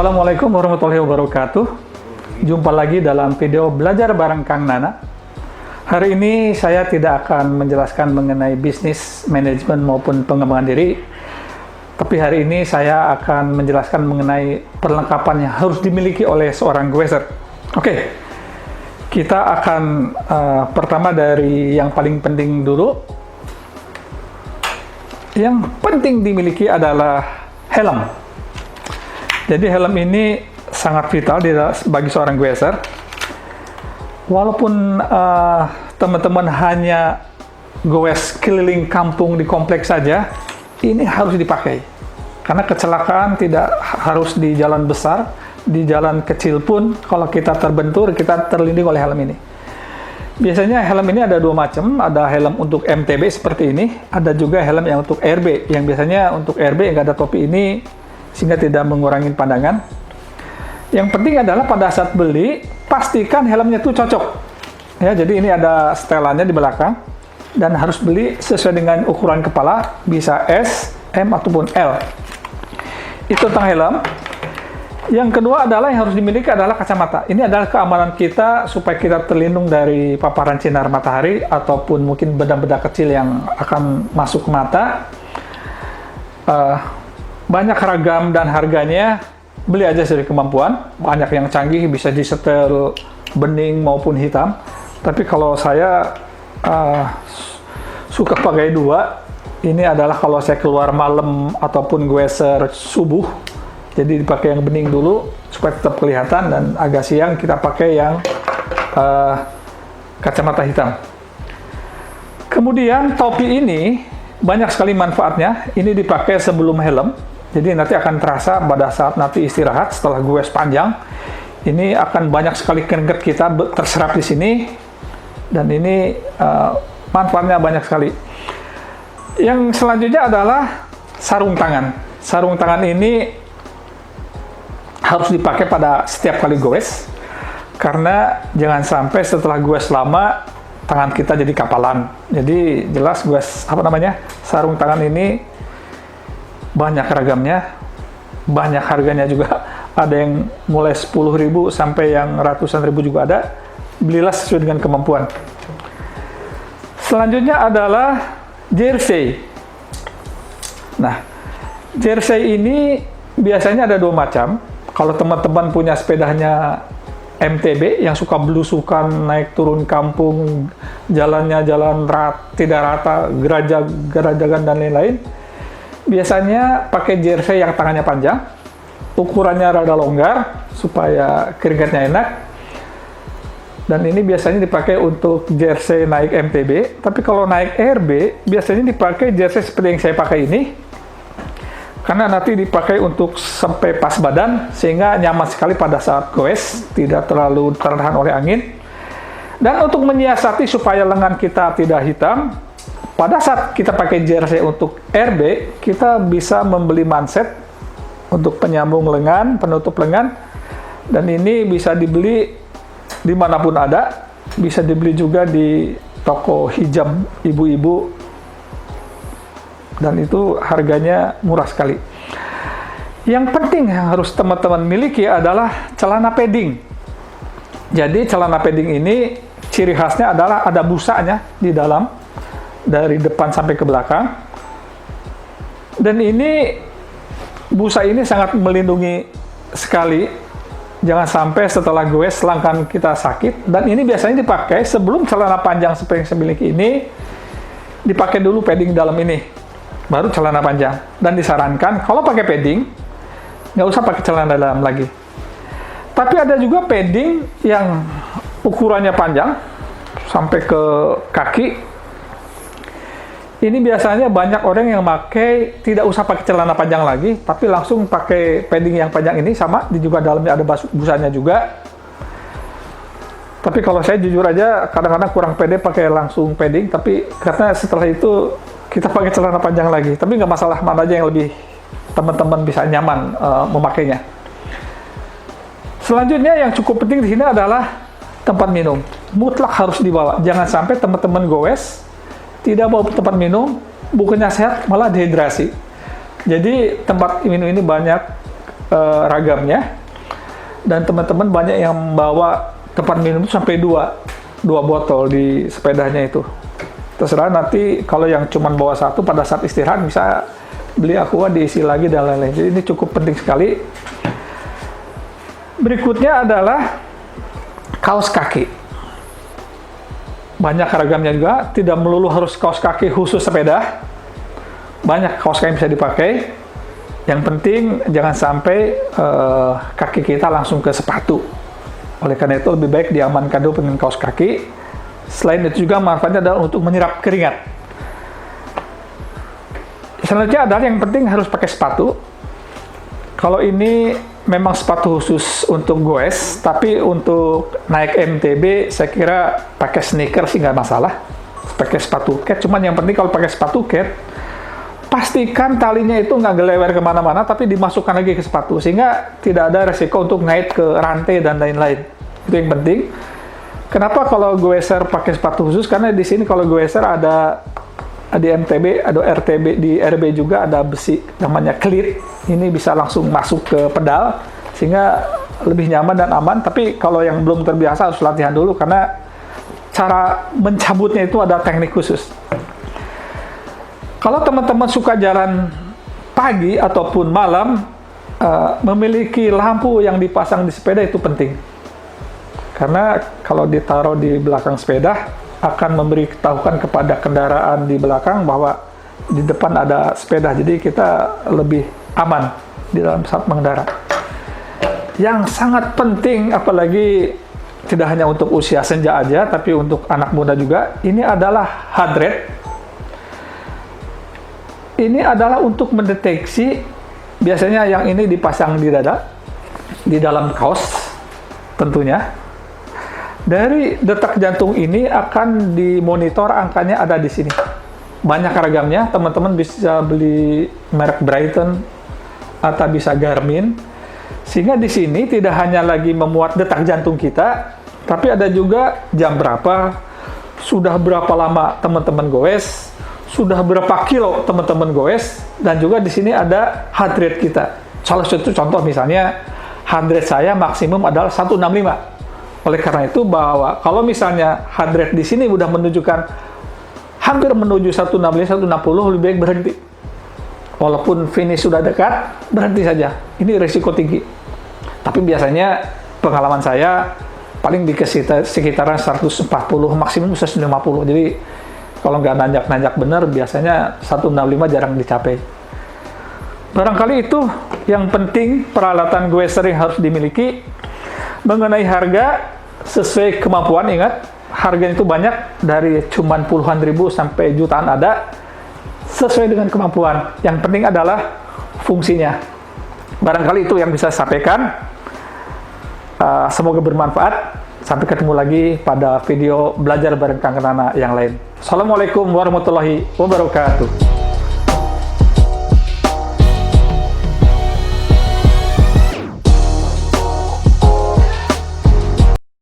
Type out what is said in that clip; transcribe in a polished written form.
Assalamualaikum warahmatullahi wabarakatuh. Jumpa lagi dalam video belajar bareng Kang Nana. Hari ini saya tidak akan menjelaskan mengenai bisnis, manajemen maupun pengembangan diri. Tapi hari ini saya akan menjelaskan mengenai perlengkapan yang harus dimiliki oleh seorang goeser. Oke, kita akan pertama dari yang paling penting dulu. Yang penting dimiliki adalah helm. Jadi helm ini sangat vital bagi seorang goeser. Walaupun teman-teman hanya goes keliling kampung di kompleks saja, ini harus dipakai. Karena kecelakaan tidak harus di jalan besar, di jalan kecil pun kalau kita terbentur, kita terlindung oleh helm ini. Biasanya helm ini ada dua macam, ada helm untuk MTB seperti ini, ada juga helm yang untuk RB, yang biasanya untuk RB yang nggak ada topi ini, sehingga tidak mengurangi pandangan. Yang penting adalah pada saat beli, pastikan helmnya itu cocok. Ya, jadi ini ada setelannya di belakang, dan harus beli sesuai dengan ukuran kepala, bisa S, M, ataupun L. Itu tentang helm. Yang kedua adalah yang harus dimiliki adalah kacamata. Ini adalah keamanan kita supaya kita terlindung dari paparan sinar matahari ataupun mungkin benda-benda kecil yang akan masuk ke mata. Banyak ragam dan harganya, beli aja sesuai kemampuan. Banyak yang canggih, bisa disetel bening maupun hitam. Tapi kalau saya suka pakai dua. Ini adalah kalau saya keluar malam ataupun goeser subuh. Jadi dipakai yang bening dulu supaya tetap kelihatan, dan agak siang kita pakai yang kacamata hitam. Kemudian topi ini banyak sekali manfaatnya. Ini dipakai sebelum helm. Jadi nanti akan terasa pada saat nanti istirahat setelah goes panjang. Ini akan banyak sekali keringat kita terserap di sini, dan ini manfaatnya banyak sekali. Yang selanjutnya adalah sarung tangan. Sarung tangan ini harus dipakai pada setiap kali goes, karena jangan sampai setelah goes lama tangan kita jadi kapalan. Jadi jelas goes sarung tangan ini banyak ragamnya, banyak harganya juga. Ada yang mulai 10.000 sampai yang ratusan ribu juga ada. Belilah sesuai dengan kemampuan. Selanjutnya adalah jersey. Nah, jersey ini biasanya ada dua macam. Kalau teman-teman punya sepedanya MTB yang suka belusukan naik turun kampung, jalannya jalan tidak rata, gerajagan dan lain-lain, biasanya pakai jersey yang tangannya panjang, ukurannya rada longgar supaya keringatnya enak. Dan ini biasanya dipakai untuk jersey naik MTB. Tapi kalau naik RB, biasanya dipakai jersey seperti yang saya pakai ini, karena nanti dipakai untuk sampai pas badan, sehingga nyaman sekali pada saat goes, tidak terlalu tertahan oleh angin. Dan untuk menyiasati supaya lengan kita tidak hitam, pada saat kita pakai jersey untuk RB, kita bisa membeli manset untuk penyambung lengan, penutup lengan, dan ini bisa dibeli dimanapun ada, bisa dibeli juga di toko hijab ibu-ibu, dan itu harganya murah sekali. Yang penting yang harus teman-teman miliki adalah celana padding. Jadi celana padding ini ciri khasnya adalah ada busanya di dalam, dari depan sampai ke belakang. Dan ini busa ini sangat melindungi sekali. Jangan sampai setelah goes langkah kita sakit. Dan ini biasanya dipakai sebelum celana panjang seperti yang saya miliki ini, dipakai dulu padding dalam ini, baru celana panjang. Dan disarankan kalau pakai padding, nggak usah pakai celana dalam lagi. Tapi ada juga padding yang ukurannya panjang sampai ke kaki. Ini biasanya banyak orang yang pakai tidak usah pakai celana panjang lagi, tapi langsung pakai padding yang panjang ini, sama di juga dalamnya ada busanya juga. Tapi kalau saya jujur aja kadang-kadang kurang pede pakai langsung padding, tapi karena setelah itu kita pakai celana panjang lagi. Tapi nggak masalah, mana aja yang lebih teman-teman bisa nyaman memakainya. Selanjutnya yang cukup penting di sini adalah tempat minum. Mutlak harus dibawa. Jangan sampai teman-teman goes tidak bawa tempat minum, bukannya sehat malah dehidrasi. Jadi tempat minum ini banyak ragamnya. Dan teman-teman banyak yang bawa tempat minum itu sampai dua botol di sepedanya itu. Terserah nanti kalau yang cuma bawa satu pada saat istirahat bisa beli aqua diisi lagi dan lain-lain. Jadi ini cukup penting sekali. Berikutnya adalah kaos kaki. Banyak ragamnya juga, tidak melulu harus kaos kaki khusus sepeda. Banyak kaos kaki yang bisa dipakai. Yang penting jangan sampai kaki kita langsung ke sepatu. Oleh karena itu lebih baik diamankan dulu dengan kaos kaki. Selain itu juga manfaatnya adalah untuk menyerap keringat. Selanjutnya adalah yang penting harus pakai sepatu. Kalau ini memang sepatu khusus untuk goes, tapi untuk naik MTB saya kira pakai sneaker sih nggak masalah. Pakai sepatu cat, cuman yang penting kalau pakai sepatu cat, pastikan talinya itu nggak gelewer kemana-mana, tapi dimasukkan lagi ke sepatu, sehingga tidak ada resiko untuk naik ke rantai dan lain-lain. Itu yang penting. Kenapa kalau goeser pakai sepatu khusus? Karena di sini kalau goeser ada di MTB, ada RTB, di RB juga ada besi namanya cleat. Ini bisa langsung masuk ke pedal sehingga lebih nyaman dan aman. Tapi kalau yang belum terbiasa harus latihan dulu karena cara mencabutnya itu ada teknik khusus. Kalau teman-teman suka jalan pagi ataupun malam, memiliki lampu yang dipasang di sepeda itu penting. Karena kalau ditaruh di belakang sepeda akan memberitahukan kepada kendaraan di belakang bahwa di depan ada sepeda, jadi kita lebih aman di dalam saat mengendara. Yang sangat penting, apalagi tidak hanya untuk usia senja aja, tapi untuk anak muda juga, ini adalah heart rate. Ini adalah untuk mendeteksi, biasanya yang ini dipasang di dada, di dalam kaos tentunya. Dari detak jantung ini akan dimonitor, angkanya ada di sini. Banyak ragamnya, teman-teman bisa beli merek Brighton atau bisa Garmin. Sehingga di sini tidak hanya lagi memuat detak jantung kita, tapi ada juga jam berapa, sudah berapa lama teman-teman goes, sudah berapa kilo teman-teman goes, dan juga di sini ada heart rate kita. Salah satu contoh misalnya, heart rate saya maksimum adalah 165. Oleh karena itu bahwa kalau misalnya heart rate di sini udah menunjukkan hampir menuju 165, 160, lebih baik berhenti. Walaupun finish sudah dekat, berhenti saja. Ini risiko tinggi. Tapi biasanya pengalaman saya paling di sekitaran 140, maksimum 150. Jadi kalau nggak nanjak-nanjak benar, biasanya 165 jarang dicapai. Barangkali itu yang penting peralatan goeser yang harus dimiliki. Mengenai harga, sesuai kemampuan, ingat, harganya itu banyak, dari cuman puluhan ribu sampai jutaan ada, sesuai dengan kemampuan. Yang penting adalah fungsinya. Barangkali itu yang bisa saya sampaikan. Semoga bermanfaat. Sampai ketemu lagi pada video belajar bareng Kang Nana yang lain. Assalamualaikum warahmatullahi wabarakatuh.